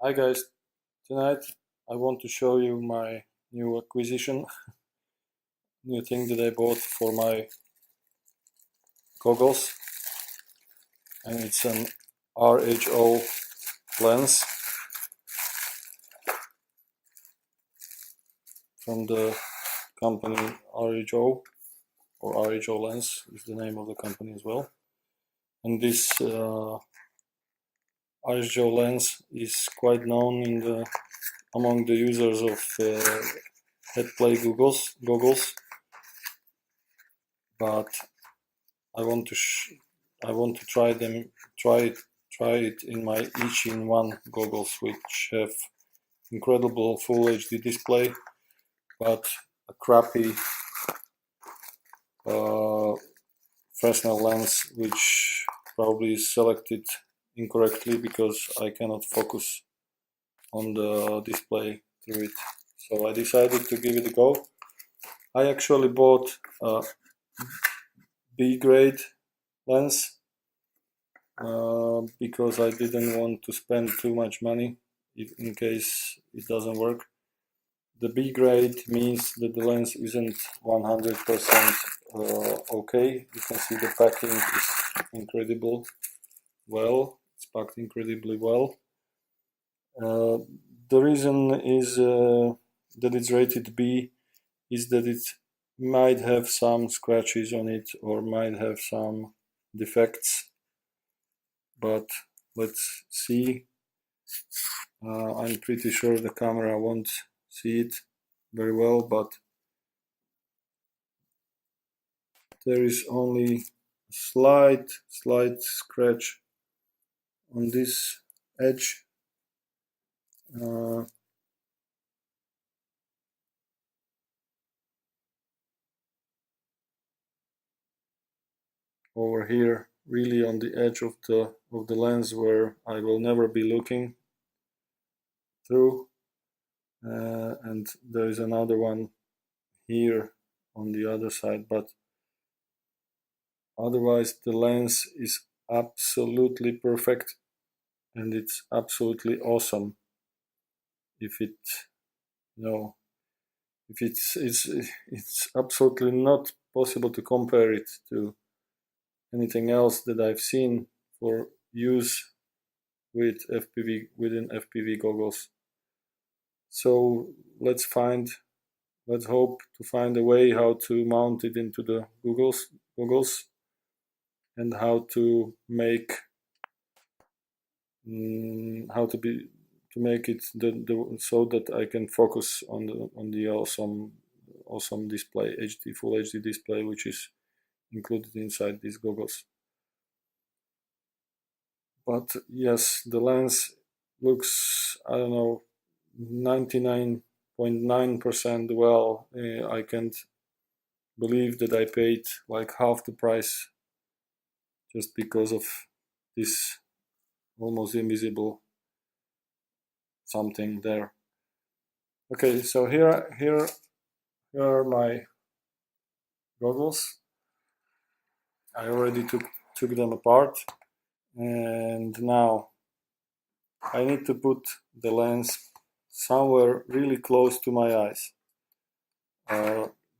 Hi guys, tonight I want to show you my new acquisition, new thing that I bought for my goggles, and it's an RHO lens from the company RHO, or RHO lens is the name of the company as well. And this RHO lens is quite known among the users of head play goggles, but I want to try it in my Eachine 1 goggles, which have incredible full HD display, but a crappy Fresnel lens, which probably is selected incorrectly because I cannot focus on the display through it. So I decided to give it a go. I actually bought a B grade lens because I didn't want to spend too much money in case it doesn't work. The B grade means that the lens isn't 100% okay. You can see the packing is incredible well. It's packed incredibly well. The reason is that it's rated B is that it might have some scratches on it or might have some defects, but let's see. I'm pretty sure the camera won't see it very well, but there is only a slight scratch on this edge. Over here, really on the edge of the lens, where I will never be looking through, and there is another one here on the other side, but otherwise the lens is absolutely perfect and it's absolutely awesome. If it if it's absolutely not possible to compare it to anything else that I've seen for use with within FPV goggles. So let's hope to find a way how to mount it into the goggles and how to make to make it so that I can focus on the awesome display, full HD display, which is included inside these goggles. But yes, the lens looks, I don't know, 99.9% well. I can't believe that I paid like half the price just because of this almost invisible something there. Okay, so here are my goggles. I already took them apart, and now I need to put the lens somewhere really close to my eyes.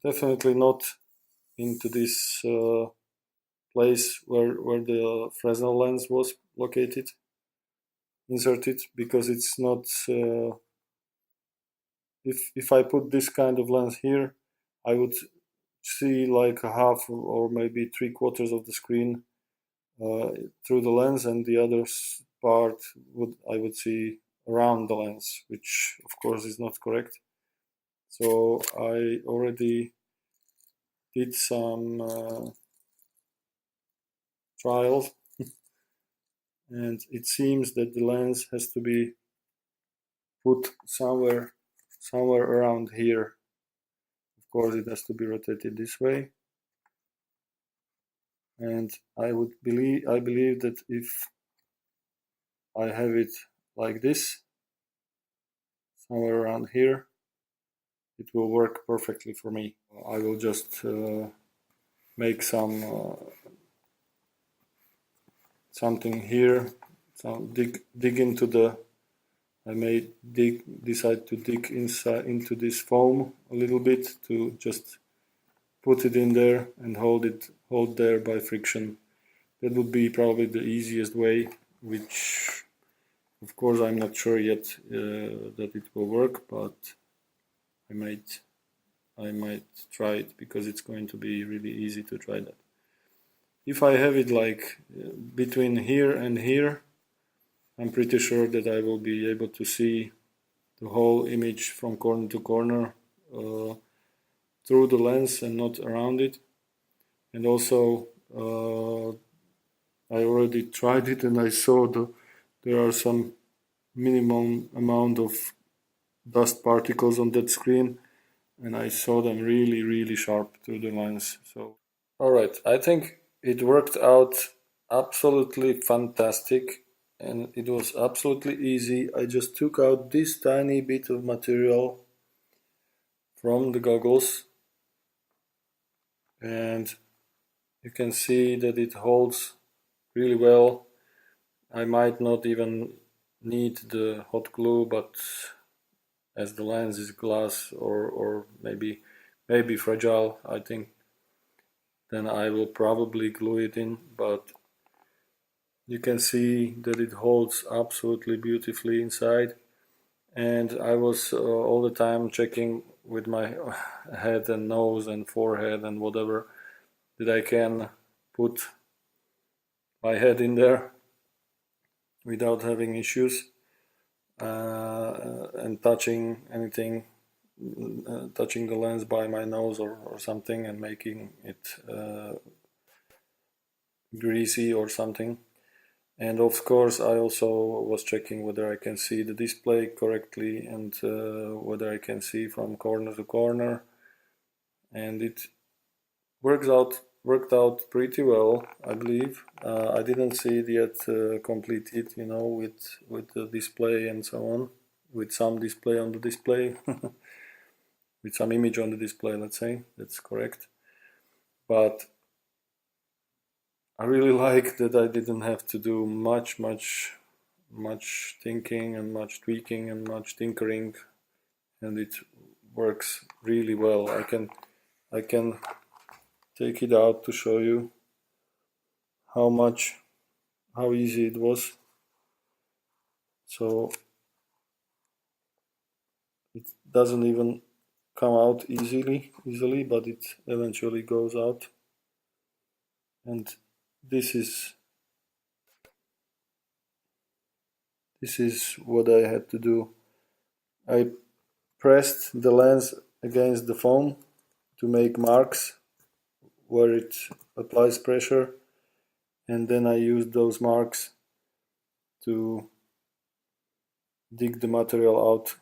Definitely not into this place where the Fresnel lens was located, inserted, because it's not. If I put this kind of lens here, I would see like a half or maybe 3/4 of the screen through the lens, and the other part I would see around the lens, which of course is not correct. So I already did some trials, and it seems that the lens has to be put somewhere around here. Of course, it has to be rotated this way, and I believe that if I have it like this, somewhere around here, it will work perfectly for me. I will just make something here, dig into the I may decide to dig inside into this foam a little bit to just put it in there and hold there by friction. That would be probably the easiest way, which of course I'm not sure yet that it will work, but I might try it because it's going to be really easy to try that. If I have it like between here and here, I'm pretty sure that I will be able to see the whole image from corner to corner through the lens and not around it. And also I already tried it and I saw there are some minimum amount of dust particles on that screen, and I saw them really sharp through the lens. So alright, I think it worked out absolutely fantastic, and it was absolutely easy. I just took out this tiny bit of material from the goggles, and you can see that it holds really well. I might not even need the hot glue, but as the lens is glass or maybe fragile, I think, then I will probably glue it in, but you can see that it holds absolutely beautifully inside. And I was all the time checking with my head and nose and forehead and whatever that I can put my head in there without having issues and touching anything, touching the lens by my nose or something and making it greasy or something. And of course I also was checking whether I can see the display correctly and whether I can see from corner to corner, and it worked out pretty well, I believe. I didn't see it yet completed, you know, with the display and so on, with some display on the display, with some image on the display, let's say, that's correct. But I really like that I didn't have to do much thinking and much tweaking and much tinkering, and it works really well. I can take it out to show you how easy it was. So it doesn't even come out easily, but it eventually goes out. And this is what I had to do. I pressed the lens against the foam to make marks where it applies pressure, and then I used those marks to dig the material out,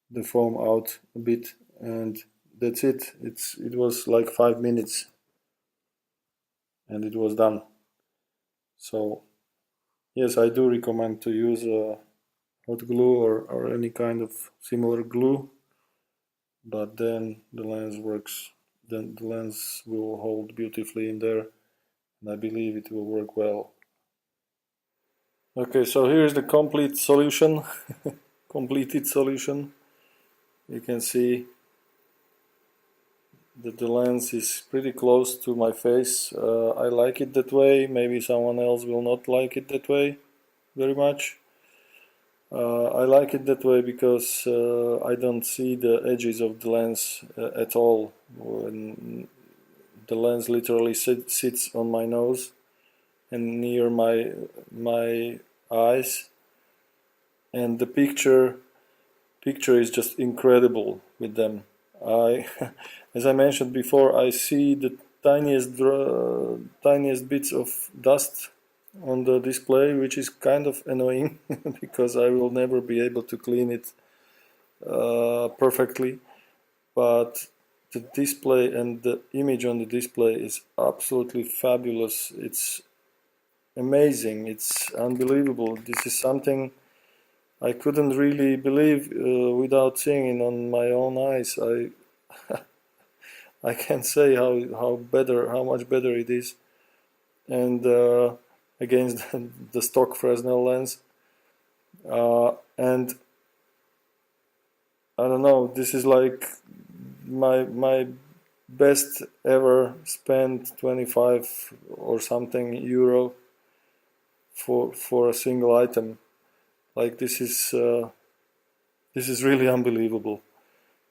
the foam out a bit, and that's it. It was like 5 minutes and it was done. So yes, I do recommend to use hot glue or any kind of similar glue, but then the lens will hold beautifully in there, and I believe it will work well. Okay, so here's the complete solution, completed solution. You can see that the lens is pretty close to my face. I like it that way. Maybe someone else will not like it that way very much. I like it that way because I don't see the edges of the lens at all. When the lens literally sits on my nose and near my eyes, and the picture is just incredible with them. As I mentioned before, I see the tiniest bits of dust on the display, which is kind of annoying because I will never be able to clean it perfectly. But the display and the image on the display is absolutely fabulous. It's amazing. It's unbelievable. This is something I couldn't really believe without seeing it on my own eyes. I can't say how much better it is, and against the stock Fresnel lens. And I don't know, this is like my best ever spent 25 or something euro for a single item. Like this is really unbelievable.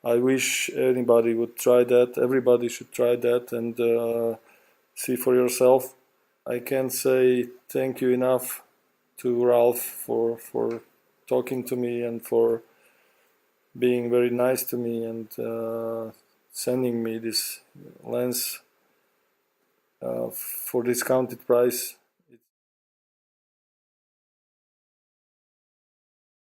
I wish anybody would try that. Everybody should try that and see for yourself. I can't say thank you enough to Ralph for talking to me and for being very nice to me and sending me this lens for discounted price.